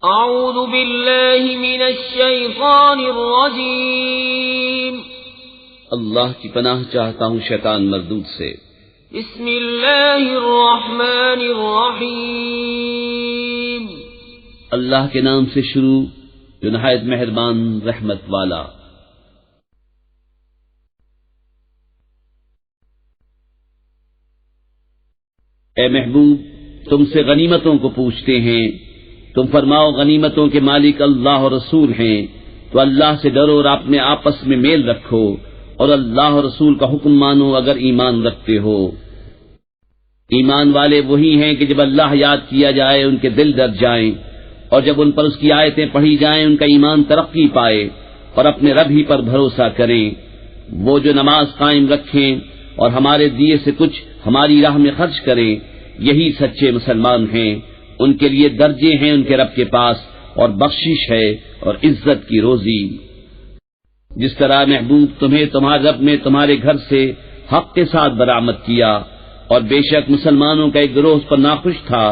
اعوذ باللہ من الشیطان الرجیم اللہ کی پناہ چاہتا ہوں شیطان مردود سے۔ بسم اللہ الرحمن الرحیم اللہ کے نام سے شروع جو نہایت مہربان رحمت والا۔ اے محبوب، تم سے غنیمتوں کو پوچھتے ہیں، تم فرماؤ غنیمتوں کے مالک اللہ اور رسول ہیں، تو اللہ سے ڈرو اور اپنے آپس میں میل رکھو اور اللہ اور رسول کا حکم مانو اگر ایمان رکھتے ہو۔ ایمان والے وہی ہیں کہ جب اللہ یاد کیا جائے ان کے دل ڈر جائیں، اور جب ان پر اس کی آیتیں پڑھی جائیں ان کا ایمان ترقی پائے اور اپنے رب ہی پر بھروسہ کریں۔ وہ جو نماز قائم رکھیں اور ہمارے دیے سے کچھ ہماری راہ میں خرچ کریں، یہی سچے مسلمان ہیں۔ ان کے لیے درجے ہیں ان کے رب کے پاس اور بخشش ہے اور عزت کی روزی۔ جس طرح محبوب تمہیں تمہارے رب نے تمہارے گھر سے حق کے ساتھ برآمد کیا، اور بے شک مسلمانوں کا ایک گروہ اس پر ناخوش تھا،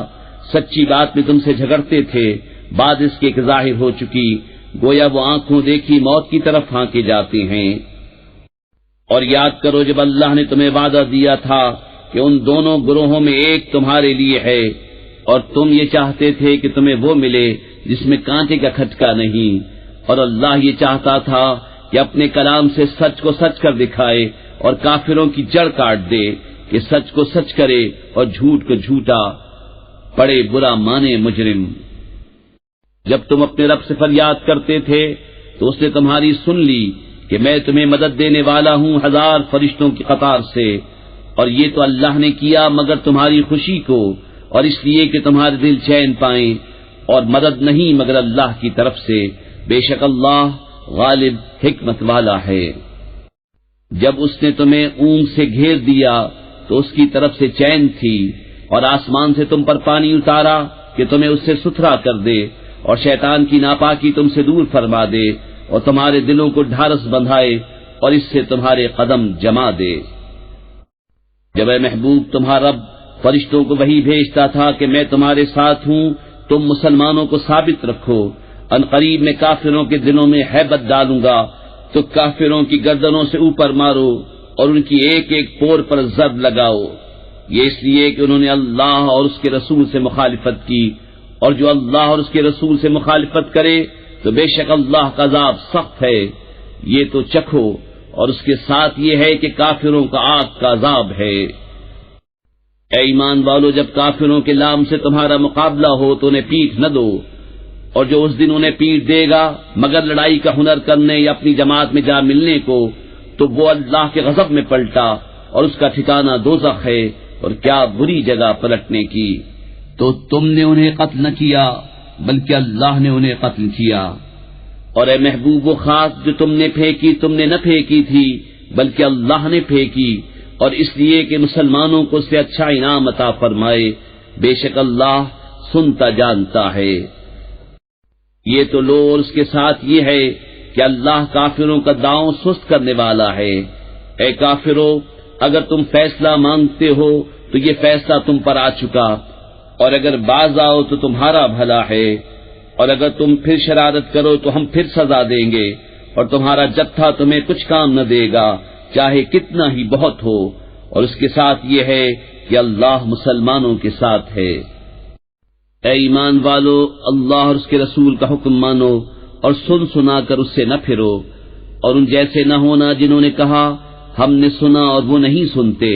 سچی بات میں تم سے جھگڑتے تھے، بعد اس کے ظاہر ہو چکی، گویا وہ آنکھوں دیکھی موت کی طرف پھانکے جاتے ہیں۔ اور یاد کرو جب اللہ نے تمہیں وعدہ دیا تھا کہ ان دونوں گروہوں میں ایک تمہارے لیے ہے، اور تم یہ چاہتے تھے کہ تمہیں وہ ملے جس میں کانٹے کا کھٹکا نہیں، اور اللہ یہ چاہتا تھا کہ اپنے کلام سے سچ کو سچ کر دکھائے اور کافروں کی جڑ کاٹ دے، کہ سچ کو سچ کرے اور جھوٹ کو جھوٹا، پڑے برا مانے مجرم۔ جب تم اپنے رب سے فریاد کرتے تھے تو اس نے تمہاری سن لی کہ میں تمہیں مدد دینے والا ہوں 1000 فرشتوں کی قطار سے، اور یہ تو اللہ نے کیا مگر تمہاری خوشی کو، اور اس لیے کہ تمہارے دل چین پائیں، اور مدد نہیں مگر اللہ کی طرف سے، بے شک اللہ غالب حکمت والا ہے۔ جب اس نے تمہیں اونگ سے گھیر دیا تو اس کی طرف سے چین تھی، اور آسمان سے تم پر پانی اتارا کہ تمہیں اس سے ستھرا کر دے، اور شیطان کی ناپاکی تم سے دور فرما دے، اور تمہارے دلوں کو ڈھارس بندھائے اور اس سے تمہارے قدم جما دے۔ جب اے محبوب تمہارا رب فرشتوں کو وحی بھیجتا تھا کہ میں تمہارے ساتھ ہوں، تم مسلمانوں کو ثابت رکھو، ان قریب میں کافروں کے دلوں میں ہیبت ڈالوں گا، تو کافروں کی گردنوں سے اوپر مارو اور ان کی ایک ایک پور پر ضرب لگاؤ۔ یہ اس لیے کہ انہوں نے اللہ اور اس کے رسول سے مخالفت کی، اور جو اللہ اور اس کے رسول سے مخالفت کرے تو بے شک اللہ کا عذاب سخت ہے۔ یہ تو چکھو، اور اس کے ساتھ یہ ہے کہ کافروں کا آگ کا عذاب ہے۔ اے ایمان والو، جب کافروں کے لام سے تمہارا مقابلہ ہو تو انہیں پیٹھ نہ دو، اور جو اس دن انہیں پیٹھ دے گا مگر لڑائی کا ہنر کرنے یا اپنی جماعت میں جا ملنے کو، تو وہ اللہ کے غضب میں پلٹا اور اس کا ٹھکانہ دوزخ ہے، اور کیا بری جگہ پلٹنے کی۔ تو تم نے انہیں قتل نہ کیا بلکہ اللہ نے انہیں قتل کیا۔ اور اے محبوب وہ خاص جو تم نے پھینکی تم نے نہ پھینکی تھی بلکہ اللہ نے پھینکی، اور اس لیے کہ مسلمانوں کو اس سے اچھا انعام عطا فرمائے، بے شک اللہ سنتا جانتا ہے۔ یہ تو لو، اور اس کے ساتھ یہ ہے کہ اللہ کافروں کا داؤں سست کرنے والا ہے۔ اے کافرو، اگر تم فیصلہ مانگتے ہو تو یہ فیصلہ تم پر آ چکا، اور اگر باز آؤ تو تمہارا بھلا ہے، اور اگر تم پھر شرارت کرو تو ہم پھر سزا دیں گے، اور تمہارا جتھا تمہیں کچھ کام نہ دے گا چاہے کتنا ہی بہت ہو، اور اس کے ساتھ یہ ہے کہ اللہ مسلمانوں کے ساتھ ہے۔ اے ایمان والو، اللہ اور اس کے رسول کا حکم مانو اور سن سنا کر اس سے نہ پھرو، اور ان جیسے نہ ہونا جنہوں نے کہا ہم نے سنا اور وہ نہیں سنتے۔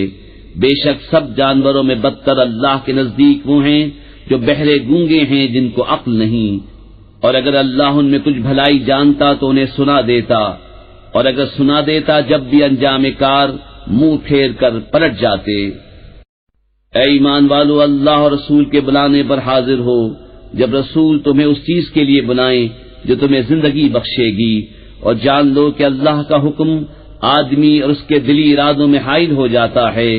بے شک سب جانوروں میں بدتر اللہ کے نزدیک وہ ہیں جو بہرے گونگے ہیں جن کو عقل نہیں، اور اگر اللہ ان میں کچھ بھلائی جانتا تو انہیں سنا دیتا، اور اگر سنا دیتا جب بھی انجام کار منہ پھیر کر پلٹ جاتے۔ اے ایمان والو، اللہ اور رسول کے بلانے پر حاضر ہو جب رسول تمہیں اس چیز کے لیے بلائیں جو تمہیں زندگی بخشے گی، اور جان لو کہ اللہ کا حکم آدمی اور اس کے دلی ارادوں میں حائل ہو جاتا ہے،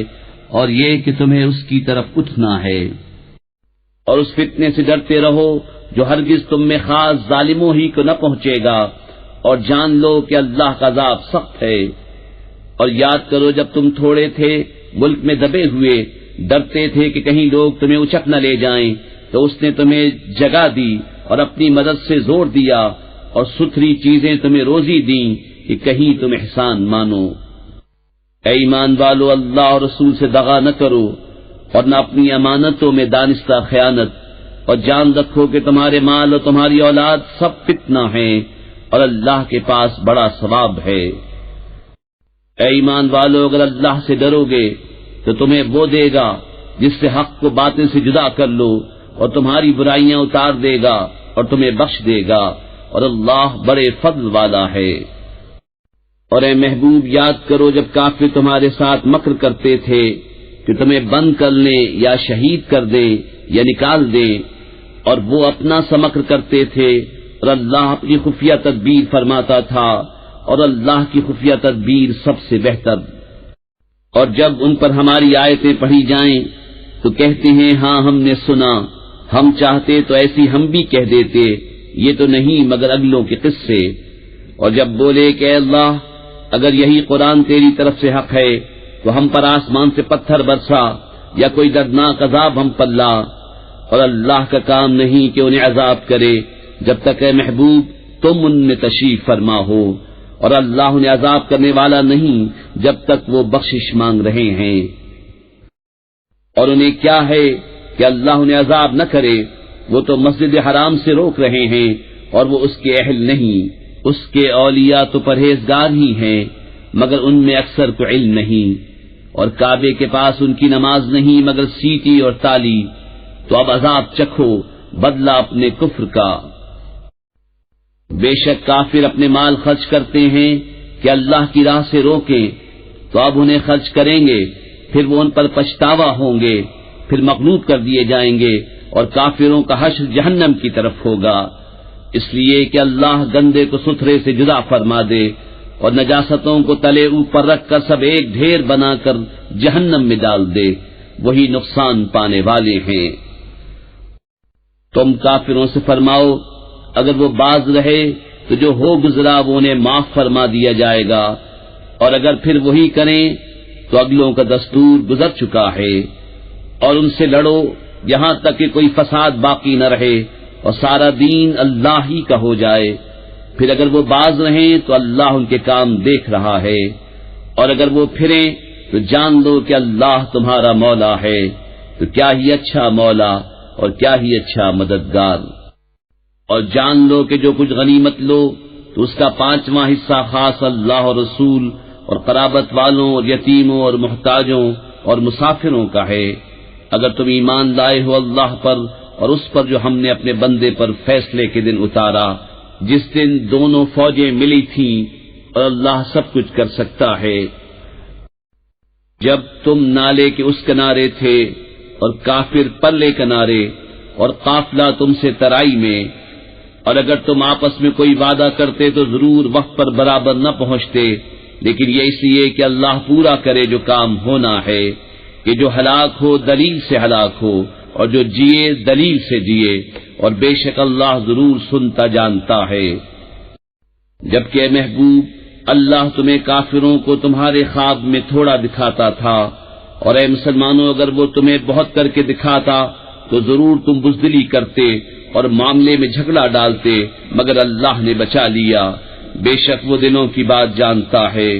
اور یہ کہ تمہیں اس کی طرف اٹھنا ہے۔ اور اس فتنے سے ڈرتے رہو جو ہرگز تم میں خاص ظالموں ہی کو نہ پہنچے گا، اور جان لو کہ اللہ کا عذاب سخت ہے۔ اور یاد کرو جب تم تھوڑے تھے، ملک میں دبے ہوئے، ڈرتے تھے کہ کہیں لوگ تمہیں اچک نہ لے جائیں، تو اس نے تمہیں جگہ دی اور اپنی مدد سے زور دیا اور ستھری چیزیں تمہیں روزی دیں کہ کہیں تم احسان مانو۔ اے ایمان والو، اللہ اور رسول سے دغا نہ کرو اور نہ اپنی امانتوں میں دانستہ خیانت، اور جان رکھو کہ تمہارے مال اور تمہاری اولاد سب فتنہ ہیں اور اللہ کے پاس بڑا ثواب ہے۔ اے ایمان والو، اگر اللہ سے ڈرو گے تو تمہیں وہ دے گا جس سے حق کو باطل سے جدا کر لو، اور تمہاری برائیاں اتار دے گا اور تمہیں بخش دے گا، اور اللہ بڑے فضل والا ہے۔ اور اے محبوب، یاد کرو جب کافر تمہارے ساتھ مکر کرتے تھے کہ تمہیں بند کر لیں یا شہید کر دیں یا نکال دیں، اور وہ اپنا سا مکر کرتے تھے، اور اللہ اپنی خفیہ تدبیر فرماتا تھا، اور اللہ کی خفیہ تدبیر سب سے بہتر۔ اور جب ان پر ہماری آیتیں پڑھی جائیں تو کہتے ہیں ہاں ہم نے سنا، ہم چاہتے تو ایسی ہم بھی کہہ دیتے، یہ تو نہیں مگر اگلوں کے قصے۔ اور جب بولے کہ اے اللہ، اگر یہی قرآن تیری طرف سے حق ہے تو ہم پر آسمان سے پتھر برسا یا کوئی دردناک عذاب ہم پر لا، اور اللہ کا کام نہیں کہ انہیں عذاب کرے جب تک اے محبوب تم ان میں تشریف فرما ہو، اور اللہ انہیں عذاب کرنے والا نہیں جب تک وہ بخشش مانگ رہے ہیں۔ اور انہیں کیا ہے کہ اللہ انہیں عذاب نہ کرے، وہ تو مسجد حرام سے روک رہے ہیں اور وہ اس کے اہل نہیں، اس کے اولیاء تو پرہیزگار ہی ہیں مگر ان میں اکثر کو علم نہیں، اور کعبے کے پاس ان کی نماز نہیں مگر سیٹی اور تالی، تو اب عذاب چکھو بدلہ اپنے کفر کا۔ بے شک کافر اپنے مال خرچ کرتے ہیں کہ اللہ کی راہ سے روکیں، تو اب انہیں خرچ کریں گے، پھر وہ ان پر پچھتاوا ہوں گے، پھر مغلوب کر دیے جائیں گے، اور کافروں کا حشر جہنم کی طرف ہوگا، اس لیے کہ اللہ گندے کو ستھرے سے جدا فرما دے اور نجاستوں کو تلے اوپر رکھ کر سب ایک ڈھیر بنا کر جہنم میں ڈال دے، وہی نقصان پانے والے ہیں۔ تم کافروں سے فرماؤ اگر وہ باز رہے تو جو ہو گزرا وہ انہیں معاف فرما دیا جائے گا، اور اگر پھر وہی کریں تو اگلوں کا دستور گزر چکا ہے، اور ان سے لڑو یہاں تک کہ کوئی فساد باقی نہ رہے اور سارا دین اللہ ہی کا ہو جائے، پھر اگر وہ باز رہیں تو اللہ ان کے کام دیکھ رہا ہے، اور اگر وہ پھریں تو جان لو کہ اللہ تمہارا مولا ہے، تو کیا ہی اچھا مولا اور کیا ہی اچھا مددگار۔ اور جان لو کہ جو کچھ غنیمت لو تو اس کا 5واں حصہ خاص اللہ اور رسول اور قرابت والوں اور یتیموں اور محتاجوں اور مسافروں کا ہے، اگر تم ایمان لائے ہو اللہ پر اور اس پر جو ہم نے اپنے بندے پر فیصلے کے دن اتارا، جس دن دونوں فوجیں ملی تھیں، اور اللہ سب کچھ کر سکتا ہے۔ جب تم نالے کے اس کنارے تھے اور کافر پرلے کنارے اور قافلہ تم سے ترائی میں، اور اگر تم آپس میں کوئی وعدہ کرتے تو ضرور وقت پر برابر نہ پہنچتے، لیکن یہ اس لیے کہ اللہ پورا کرے جو کام ہونا ہے، کہ جو ہلاک ہو دلیل سے ہلاک ہو اور جو جیے دلیل سے جیے، اور بے شک اللہ ضرور سنتا جانتا ہے۔ جبکہ اے محبوب اللہ تمہیں کافروں کو تمہارے خواب میں تھوڑا دکھاتا تھا، اور اے مسلمانوں اگر وہ تمہیں بہت کر کے دکھاتا تو ضرور تم بزدلی کرتے اور معاملے میں جھگڑا ڈالتے، مگر اللہ نے بچا لیا، بے شک وہ دلوں کی بات جانتا ہے۔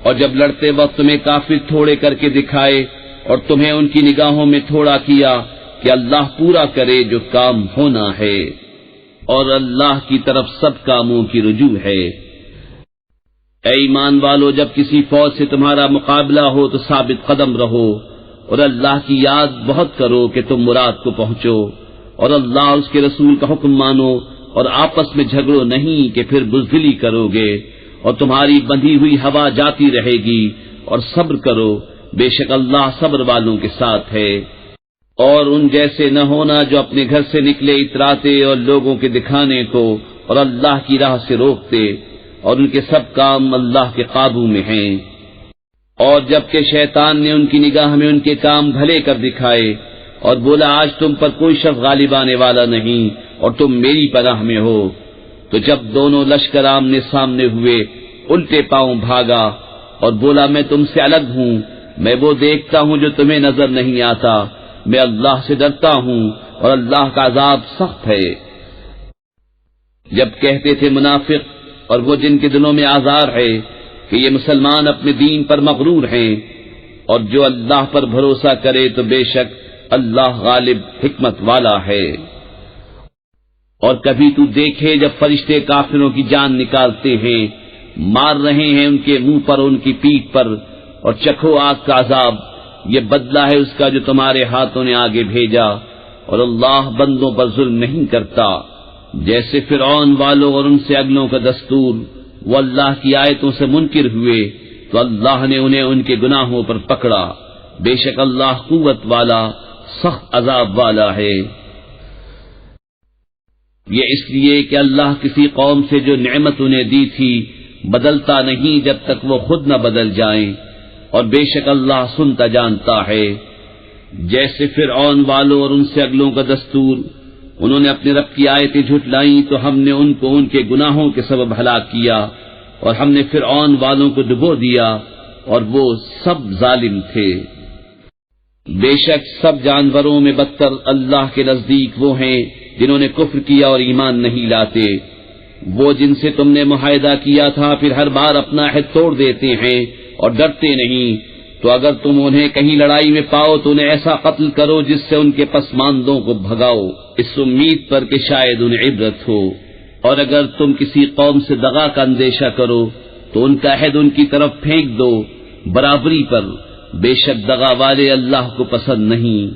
اور جب لڑتے وقت تمہیں کافر تھوڑے کر کے دکھائے اور تمہیں ان کی نگاہوں میں تھوڑا کیا، کہ اللہ پورا کرے جو کام ہونا ہے، اور اللہ کی طرف سب کاموں کی رجوع ہے۔ اے ایمان والو، جب کسی فوج سے تمہارا مقابلہ ہو تو ثابت قدم رہو، اور اللہ کی یاد بہت کرو کہ تم مراد کو پہنچو، اور اللہ اور اس کے رسول کا حکم مانو، اور آپس میں جھگڑو نہیں کہ پھر بزدلی کرو گے، اور تمہاری بندھی ہوئی ہوا جاتی رہے گی، اور صبر کرو، بے شک اللہ صبر والوں کے ساتھ ہے۔ اور ان جیسے نہ ہونا جو اپنے گھر سے نکلے اتراتے اور لوگوں کے دکھانے کو اور اللہ کی راہ سے روکتے، اور ان کے سب کام اللہ کے قابو میں ہیں۔ اور جبکہ شیطان نے ان کی نگاہ میں ان کے کام بھلے کر دکھائے اور بولا آج تم پر کوئی شخص غالب آنے والا نہیں اور تم میری پناہ میں ہو، تو جب دونوں لشکر آمنے سامنے ہوئے الٹے پاؤں بھاگا اور بولا میں تم سے الگ ہوں، میں وہ دیکھتا ہوں جو تمہیں نظر نہیں آتا، میں اللہ سے ڈرتا ہوں اور اللہ کا عذاب سخت ہے۔ جب کہتے تھے منافق اور وہ جن کے دلوں میں آزار ہے کہ یہ مسلمان اپنے دین پر مغرور ہیں، اور جو اللہ پر بھروسہ کرے تو بے شک اللہ غالب حکمت والا ہے۔ اور کبھی تو دیکھے جب فرشتے کافروں کی جان نکالتے ہیں، مار رہے ہیں ان کے منہ پر، ان کی پیٹھ پر، اور چکھو آگ کا عذاب، یہ بدلہ ہے اس کا جو تمہارے ہاتھوں نے آگے بھیجا، اور اللہ بندوں پر ظلم نہیں کرتا۔ جیسے فرعون والوں اور ان سے اگلوں کا دستور، وہ اللہ کی آیتوں سے منکر ہوئے تو اللہ نے انہیں ان کے گناہوں پر پکڑا، بے شک اللہ قوت والا سخت عذاب والا ہے۔ یہ اس لیے کہ اللہ کسی قوم سے جو نعمت انہیں دی تھی بدلتا نہیں جب تک وہ خود نہ بدل جائیں، اور بے شک اللہ سنتا جانتا ہے۔ جیسے فرعون والوں اور ان سے اگلوں کا دستور، انہوں نے اپنے رب کی آیتیں جھٹلائیں تو ہم نے ان کو ان کے گناہوں کے سبب ہلاک کیا، اور ہم نے فرعون والوں کو ڈبو دیا، اور وہ سب ظالم تھے۔ بے شک سب جانوروں میں بدتر اللہ کے نزدیک وہ ہیں جنہوں نے کفر کیا اور ایمان نہیں لاتے، وہ جن سے تم نے معاہدہ کیا تھا پھر ہر بار اپنا عہد توڑ دیتے ہیں اور ڈرتے نہیں، تو اگر تم انہیں کہیں لڑائی میں پاؤ تو انہیں ایسا قتل کرو جس سے ان کے پسماندوں کو بھگاؤ، اس امید پر کہ شاید انہیں عبرت ہو۔ اور اگر تم کسی قوم سے دغا کا اندیشہ کرو تو ان کا عہد ان کی طرف پھینک دو برابری پر، بے شک دغا والے اللہ کو پسند نہیں۔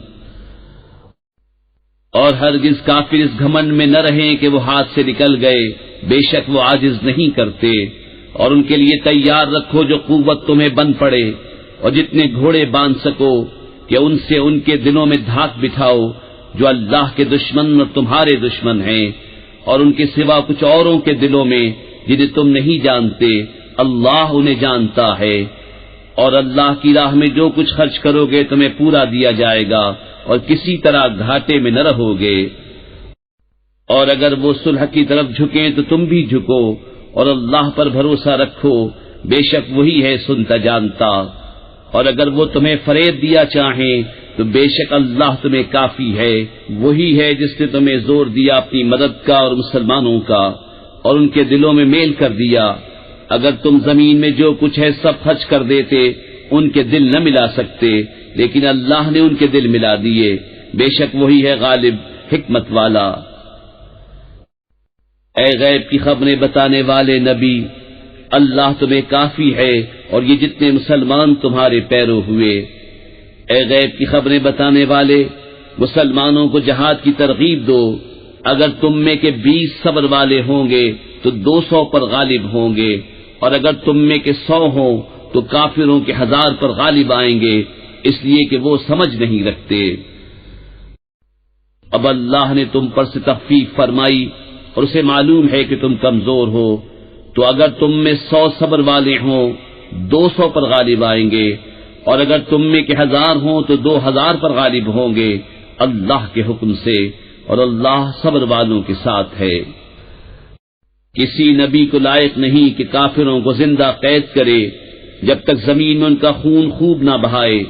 اور ہرگز کافر اس گھمنڈ میں نہ رہیں کہ وہ ہاتھ سے نکل گئے، بے شک وہ عاجز نہیں کرتے۔ اور ان کے لیے تیار رکھو جو قوت تمہیں بن پڑے، اور جتنے گھوڑے باندھ سکو کہ ان سے ان کے دلوں میں دھاک بٹھاؤ جو اللہ کے دشمن اور تمہارے دشمن ہیں، اور ان کے سوا کچھ اوروں کے دلوں میں جنہیں تم نہیں جانتے، اللہ انہیں جانتا ہے۔ اور اللہ کی راہ میں جو کچھ خرچ کرو گے تمہیں پورا دیا جائے گا، اور کسی طرح گھاٹے میں نہ رہو گے۔ اور اگر وہ صلح کی طرف جھکیں تو تم بھی جھکو، اور اللہ پر بھروسہ رکھو، بے شک وہی ہے سنتا جانتا۔ اور اگر وہ تمہیں فریب دیا چاہیں تو بے شک اللہ تمہیں کافی ہے، وہی ہے جس نے تمہیں زور دیا اپنی مدد کا اور مسلمانوں کا، اور ان کے دلوں میں میل کر دیا۔ اگر تم زمین میں جو کچھ ہے سب خرچ کر دیتے ان کے دل نہ ملا سکتے، لیکن اللہ نے ان کے دل ملا دیے، بے شک وہی ہے غالب حکمت والا۔ اے غیب کی خبریں بتانے والے نبی، اللہ تمہیں کافی ہے اور یہ جتنے مسلمان تمہارے پیرو ہوئے۔ اے غیب کی خبریں بتانے والے، مسلمانوں کو جہاد کی ترغیب دو، اگر تم میں کے 20 صبر والے ہوں گے تو 200 پر غالب ہوں گے، اور اگر تم میں کے 100 ہوں تو کافروں کے 1000 پر غالب آئیں گے، اس لیے کہ وہ سمجھ نہیں رکھتے۔ اب اللہ نے تم پر سے تخفیف فرمائی اور اسے معلوم ہے کہ تم کمزور ہو، تو اگر تم میں 100 صبر والے ہوں 200 پر غالب آئیں گے، اور اگر تم میں کے 1000 ہوں تو 2000 پر غالب ہوں گے اللہ کے حکم سے، اور اللہ صبر والوں کے ساتھ ہے۔ کسی نبی کو لائق نہیں کہ کافروں کو زندہ قید کرے جب تک زمین میں ان کا خون خوب نہ بہائے۔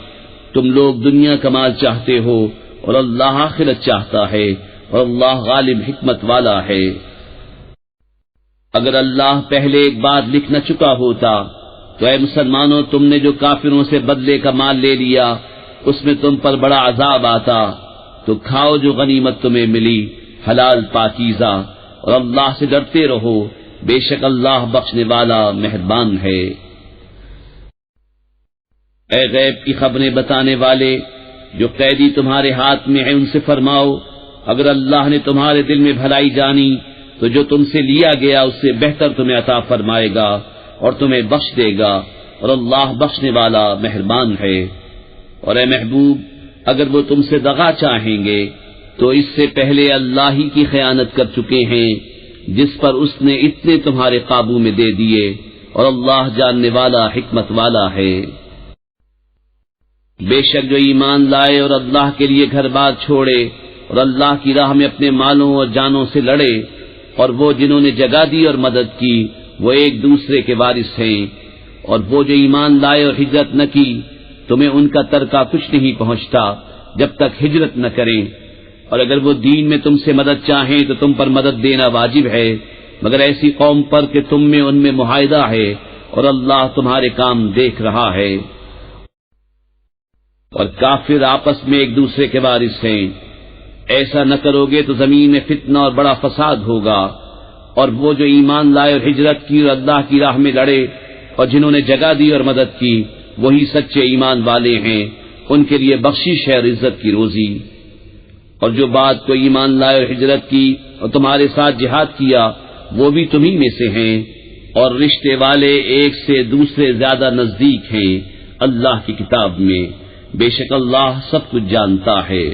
تم لوگ دنیا کا مال چاہتے ہو اور اللہ آخرت چاہتا ہے، اور اللہ غالب حکمت والا ہے۔ اگر اللہ پہلے ایک بات لکھ نہ چکا ہوتا تو اے مسلمانوں، تم نے جو کافروں سے بدلے کا مال لے لیا اس میں تم پر بڑا عذاب آتا، تو کھاؤ جو غنیمت تمہیں ملی حلال پاکیزہ، اور اللہ سے ڈرتے رہو، بے شک اللہ بخشنے والا مہربان ہے۔ اے غیب کی خبریں بتانے والے، جو قیدی تمہارے ہاتھ میں ہیں ان سے فرماؤ، اگر اللہ نے تمہارے دل میں بھلائی جانی تو جو تم سے لیا گیا اس سے بہتر تمہیں عطا فرمائے گا اور تمہیں بخش دے گا، اور اللہ بخشنے والا مہربان ہے۔ اور اے محبوب، اگر وہ تم سے دغا چاہیں گے تو اس سے پہلے اللہ ہی کی خیانت کر چکے ہیں جس پر اس نے اتنے تمہارے قابو میں دے دیے، اور اللہ جاننے والا حکمت والا ہے۔ بے شک جو ایمان لائے اور اللہ کے لیے گھر بار چھوڑے اور اللہ کی راہ میں اپنے مالوں اور جانوں سے لڑے، اور وہ جنہوں نے جگہ دی اور مدد کی وہ ایک دوسرے کے وارث ہیں، اور وہ جو ایمان لائے اور ہجرت نہ کی تمہیں ان کا ترکہ کچھ نہیں پہنچتا جب تک ہجرت نہ کریں، اور اگر وہ دین میں تم سے مدد چاہیں تو تم پر مدد دینا واجب ہے، مگر ایسی قوم پر کہ تم میں ان میں معاہدہ ہے اور اللہ تمہارے کام دیکھ رہا ہے۔ اور کافر آپس میں ایک دوسرے کے وارث ہیں، ایسا نہ کرو گے تو زمین میں فتنہ اور بڑا فساد ہوگا۔ اور وہ جو ایمان لائے اور ہجرت کی اور اللہ کی راہ میں لڑے اور جنہوں نے جگہ دی اور مدد کی، وہی سچے ایمان والے ہیں، ان کے لیے بخشش ہے اور عزت کی روزی۔ اور جو بات کو ایمان لائے اور ہجرت کی اور تمہارے ساتھ جہاد کیا، وہ بھی تمہیں میں سے ہیں، اور رشتے والے ایک سے دوسرے زیادہ نزدیک ہیں اللہ کی کتاب میں، بے شک اللہ سب کچھ جانتا ہے۔